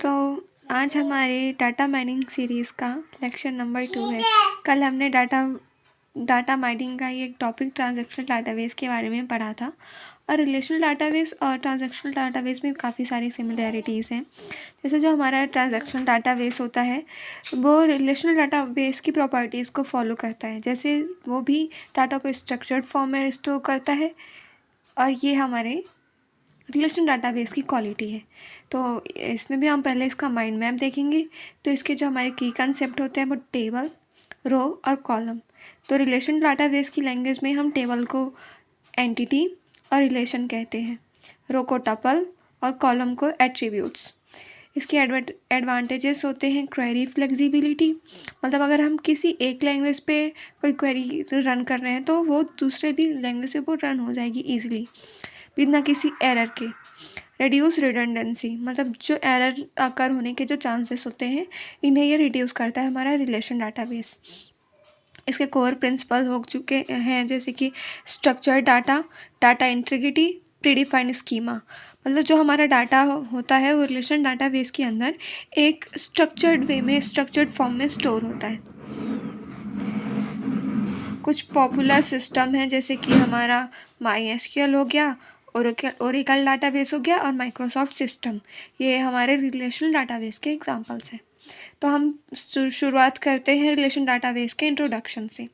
तो आज हमारे डाटा माइनिंग सीरीज़ का लेक्चर नंबर 2 है। कल हमने डाटा माइनिंग का ये टॉपिक ट्रांजैक्शनल डाटाबेस के बारे में पढ़ा था और रिलेशनल डाटाबेस और ट्रांजैक्शनल डाटाबेस में काफ़ी सारी सिमिलैरिटीज़ हैं। जैसे जो हमारा ट्रांजैक्शनल डाटाबेस होता है वो रिलेशनल डाटाबेस की प्रॉपर्टीज़ को फॉलो करता है। जैसे वो भी डाटा को स्ट्रक्चर्ड फॉर्म में स्टोर करता है और ये हमारे रिलेशन डाटाबेस की क्वालिटी है। तो इसमें भी हम पहले इसका माइंड मैप देखेंगे। तो इसके जो हमारे की कंसेप्ट होते हैं वो टेबल, रो और कॉलम। तो रिलेशन डाटाबेस की लैंग्वेज में हम टेबल को एंटिटी और रिलेशन कहते हैं, रो को टपल और कॉलम को एट्रीब्यूट्स। इसके एडवांटेजेस होते हैं क्वेरी फ्लेक्सिबिलिटी, मतलब अगर हम किसी एक लैंग्वेज पे कोई क्वेरी रन कर रहे हैं तो वो दूसरे भी लैंग्वेज से वो रन हो जाएगी ईजिली बिना किसी एरर के। रिड्यूस रिडंडेंसी, मतलब जो एरर अकर होने के जो चांसेस होते हैं इन्हें ये रिड्यूस करता है हमारा रिलेशन डाटाबेस। इसके कोर प्रिंसिपल हो चुके हैं जैसे कि structured data, data integrity, predefined schema. मतलब जो हमारा डाटा होता है वो रिलेशन डाटाबेस के अंदर एक स्ट्रक्चर्ड वे में, स्ट्रक्चर्ड फॉर्म में स्टोर होता है। कुछ पॉपुलर सिस्टम है जैसे कि हमारा MySQL हो गया, ओरेकल डाटाबेस हो गया और माइक्रोसॉफ्ट सिस्टम। ये हमारे रिलेशनल डाटाबेस के एग्जांपल्स हैं। तो हम शुरुआत करते हैं रिलेशन डाटाबेस के इंट्रोडक्शन से।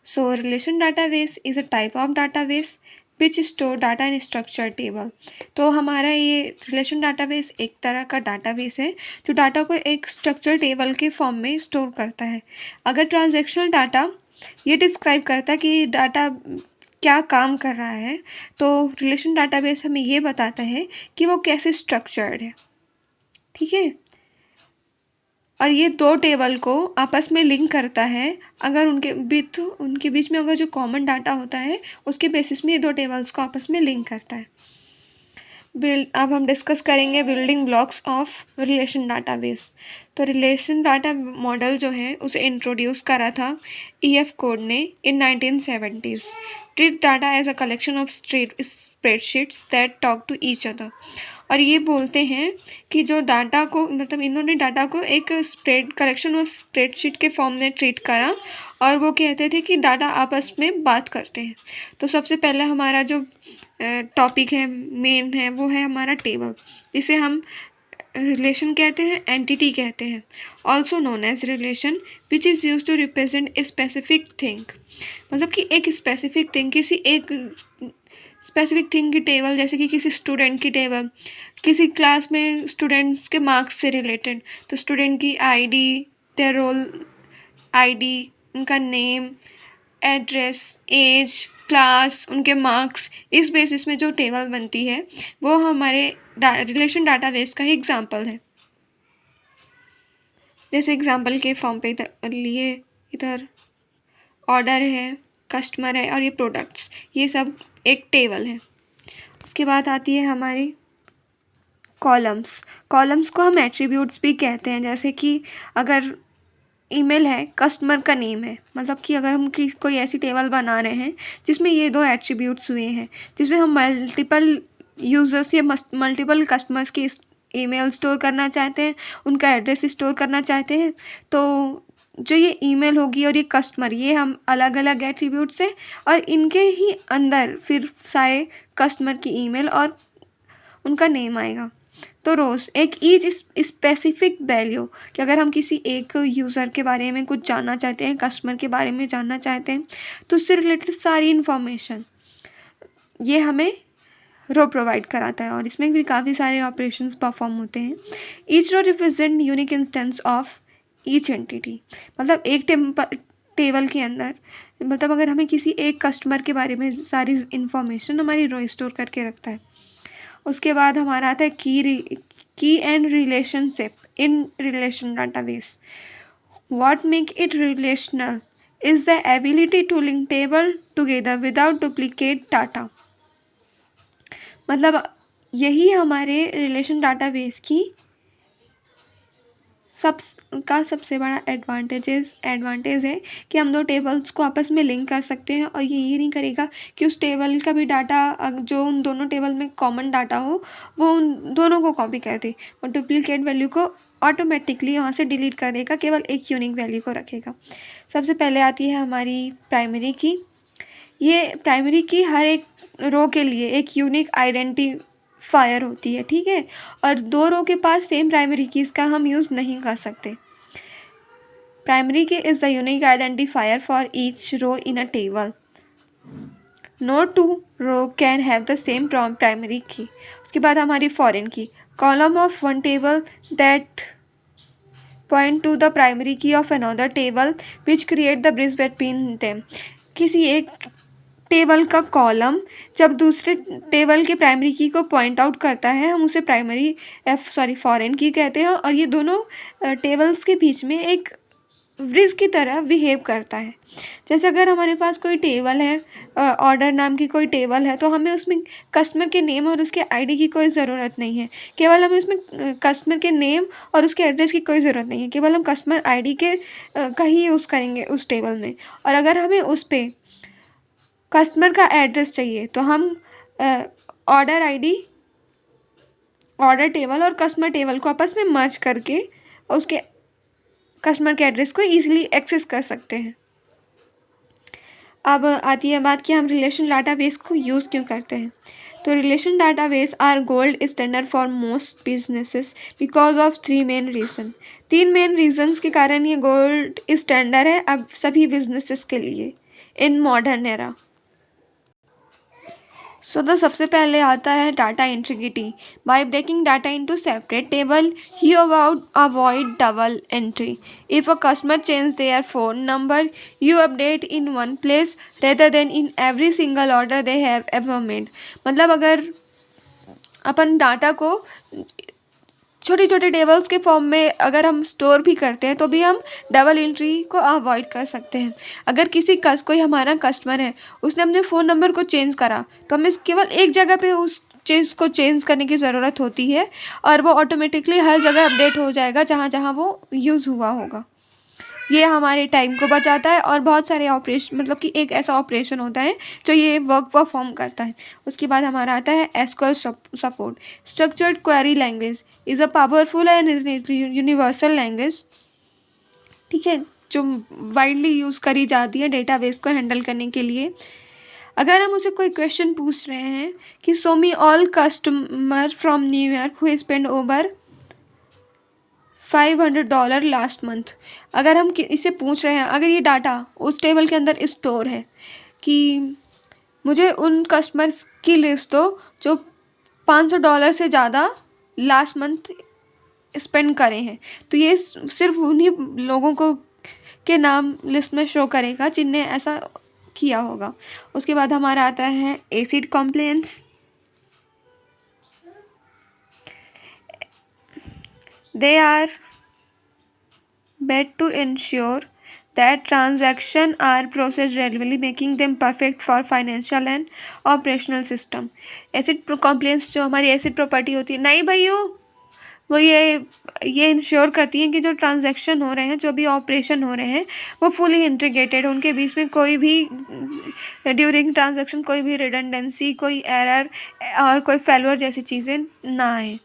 सो relation database is a type of database which store data in structure table. तो हमारा ये रिलेशन डाटाबेस एक तरह का डाटाबेस है जो डाटा को एक स्ट्रक्चर टेबल के फॉर्म में स्टोर करता है। अगर ट्रांजैक्शनल डाटा ये डिस्क्राइब करता है कि डाटा क्या काम कर रहा है, तो रिलेशन डाटाबेस हमें ये बताता है कि वो कैसे स्ट्रक्चर्ड है। ठीक है, और ये दो टेबल को आपस में लिंक करता है। अगर उनके बीच में अगर जो कॉमन डाटा होता है उसके बेसिस में ये दो टेबल्स को आपस में लिंक करता है। अब हम डिस्कस करेंगे building blocks of relation database. तो रिलेशन डाटा मॉडल जो है उसे इंट्रोड्यूस करा था EF कोड ने in 1970s। Treat data as a collection of spreadsheets that talk to each other. और ये बोलते हैं कि जो डाटा को, मतलब इन्होंने डाटा को एक कलेक्शन ऑफ स्प्रेडशीट के फॉर्म में ट्रीट करा और वो कहते थे कि डाटा आपस में बात करते हैं। तो सबसे पहले हमारा जो टॉपिक है, मेन है, वो है हमारा टेबल, जिसे हम रिलेशन कहते हैं, एंटिटी कहते हैं, also known as relation which is use to represent a specific thing. मतलब कि एक स्पेसिफिक थिंग, किसी एक स्पेसिफिक थिंग की टेबल, जैसे कि किसी स्टूडेंट की टेबल, किसी क्लास में स्टूडेंट्स के मार्क्स से रिलेटेड, तो स्टूडेंट की ID, देयर रोल ID, उनका नेम, एड्रेस, एज, क्लास, उनके मार्क्स, इस बेसिस में जो टेबल बनती है वो हमारे रिलेशन डाटाबेस का ही एग्जांपल है। जैसे एग्जांपल के फॉर्म पे इधर ऑर्डर है, कस्टमर है और ये प्रोडक्ट्स, ये सब एक टेबल है। उसके बाद आती है हमारी कॉलम्स। कॉलम्स को हम एट्रीब्यूट्स भी कहते हैं। जैसे कि अगर ईमेल है, कस्टमर का नेम है, मतलब कि अगर हम कोई ऐसी टेबल बना रहे हैं जिसमें ये दो एट्रीब्यूट्स हुए हैं, जिसमें हम मल्टीपल यूज़र्स या मल्टीपल कस्टमर्स की ईमेल स्टोर करना चाहते हैं, उनका एड्रेस स्टोर करना चाहते हैं, तो जो ये ईमेल होगी और ये कस्टमर, ये हम अलग अलग एट्रीब्यूट्स हैं और इनके ही अंदर फिर सारे कस्टमर की ईमेल और उनका नेम आएगा। तो रोज़ एक ईच स्पेसिफिक वैल्यू, कि अगर हम किसी एक यूज़र के बारे में कुछ जानना चाहते हैं, कस्टमर के बारे में जानना चाहते हैं, तो उससे रिलेटेड सारी इन्फॉर्मेशन ये हमें रो प्रोवाइड कराता है और इसमें भी काफ़ी सारे ऑपरेशंस परफॉर्म होते हैं। Each row represent unique instance of each entity. मतलब एक टेबल के अंदर, मतलब अगर हमें किसी एक कस्टमर के बारे में सारी इन्फॉर्मेशन हमारी रो स्टोर करके रखता है। उसके बाद हमारा आता है key and relationship in relation database. What make it relational is the ability to link table together without duplicate data. मतलब यही हमारे रिलेशन डाटाबेस की सबसे बड़ा एडवांटेज है कि हम दो टेबल्स को आपस में लिंक कर सकते हैं, और ये नहीं करेगा कि उस टेबल का भी डाटा जो उन दोनों टेबल में कॉमन डाटा हो वो उन दोनों को कॉपी कर दे, और डुप्लीकेट वैल्यू को ऑटोमेटिकली वहाँ से डिलीट कर देगा, केवल एक यूनिक वैल्यू को रखेगा। सबसे पहले आती है हमारी प्राइमरी की। ये प्राइमरी की हर एक रो के लिए एक यूनिक आइडेंटिफायर होती है, ठीक है, और दो रो के पास सेम प्राइमरी की इसका हम यूज़ नहीं कर सकते। Primary key is the unique identifier for each row in a table. No two row can have the same primary key. उसके बाद हमारी foreign key, column of one table that point to the primary key of another table which create the bridge between them. किसी एक table का column जब दूसरे table के primary की को पॉइंट आउट करता है, हम उसे फॉरेन की कहते हैं, और ये दोनों टेबल्स के बीच में एक ब्रिज की तरह बिहेव करता है। जैसे अगर हमारे पास कोई टेबल है, ऑर्डर नाम की कोई टेबल है, तो हमें उसमें कस्टमर के नेम और उसके आईडी की कोई ज़रूरत नहीं है, केवल हमें उसमें कस्टमर के नेम और उसके एड्रेस की कोई ज़रूरत नहीं है, केवल हम कस्टमर आईडी के का ही यूज़ करेंगे उस टेबल में। और अगर हमें उस पर कस्टमर का एड्रेस चाहिए तो हम ऑर्डर आईडी, ऑर्डर टेबल और कस्टमर टेबल को आपस में मर्ज करके उसके कस्टमर के एड्रेस को ईजिली एक्सेस कर सकते हैं। अब आती है बात कि हम रिलेशन डाटाबेस को यूज़ क्यों करते हैं। तो relation database are gold standard for most businesses because of 3 main reason. 3 main reasons के कारण ये गोल्ड स्टैंडर्ड है अब सभी बिजनेसेस के लिए इन मॉडर्न एरा। तो सबसे पहले आता है data integrity. By breaking data into separate table you avoid double entry. If a customer change their phone number you update in one place rather than in every single order they have ever made. मतलब अगर अपन data को छोटे छोटे tables के form में अगर हम store भी करते हैं तो भी हम डबल एंट्री को अवॉइड कर सकते हैं। अगर कोई हमारा कस्टमर है, उसने अपने फ़ोन नंबर को चेंज करा, तो हमें केवल एक जगह पे उस चीज़ को चेंज करने की ज़रूरत होती है, और वो ऑटोमेटिकली हर जगह अपडेट हो जाएगा जहाँ जहाँ वो यूज़ हुआ होगा। ये हमारे टाइम को बचाता है, और बहुत सारे ऑपरेशन, मतलब कि एक ऐसा ऑपरेशन होता है जो ये वर्क परफॉर्म करता है। उसके बाद हमारा आता है SQL support. Structured query language is a powerful and universal language, ठीक है, जो वाइडली यूज़ करी जाती है डेटाबेस को हैंडल करने के लिए। अगर हम उसे कोई क्वेश्चन पूछ रहे हैं कि show me all customer from New York who spend over $500 last month, अगर हम इसे पूछ रहे हैं, अगर ये डाटा उस टेबल के अंदर स्टोर है कि मुझे उन कस्टमर्स की लिस्ट दो जो $500 से ज़्यादा लास्ट मंथ स्पेंड करे हैं, तो ये सिर्फ उन्हीं लोगों को के नाम लिस्ट में शो करेगा जिनने ऐसा किया होगा। उसके बाद हमारा आता है acid कॉम्प्लेंस। They are made to ensure that transactions are processed reliably, making them perfect for financial and operational system. Acid कॉम्प्लेंस जो हमारी एसिड प्रॉपर्टी होती है, नहीं भाइयों, वो ये इंश्योर करती हैं कि जो ट्रांजैक्शन हो रहे हैं, जो भी ऑपरेशन हो रहे हैं, वो फुली इंटीग्रेटेड, उनके बीच में कोई भी ड्यूरिंग ट्रांजैक्शन कोई भी रिडंडेंसी, कोई एरर और कोई फेलुअर जैसी चीज़ें ना आए।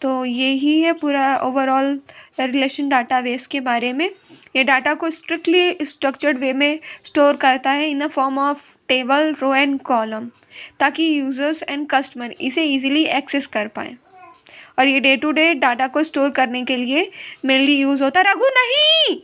तो यही है पूरा ओवरऑल रिलेशन डाटाबेस के बारे में। ये डाटा को स्ट्रिक्टली स्ट्रक्चर्ड वे में स्टोर करता है in a form of table, row and column, ताकि यूज़र्स एंड कस्टमर इसे इजीली एक्सेस कर पाएँ। और ये डे टू डे डाटा को स्टोर करने के लिए मेनली यूज़ होता है। रघु नहीं।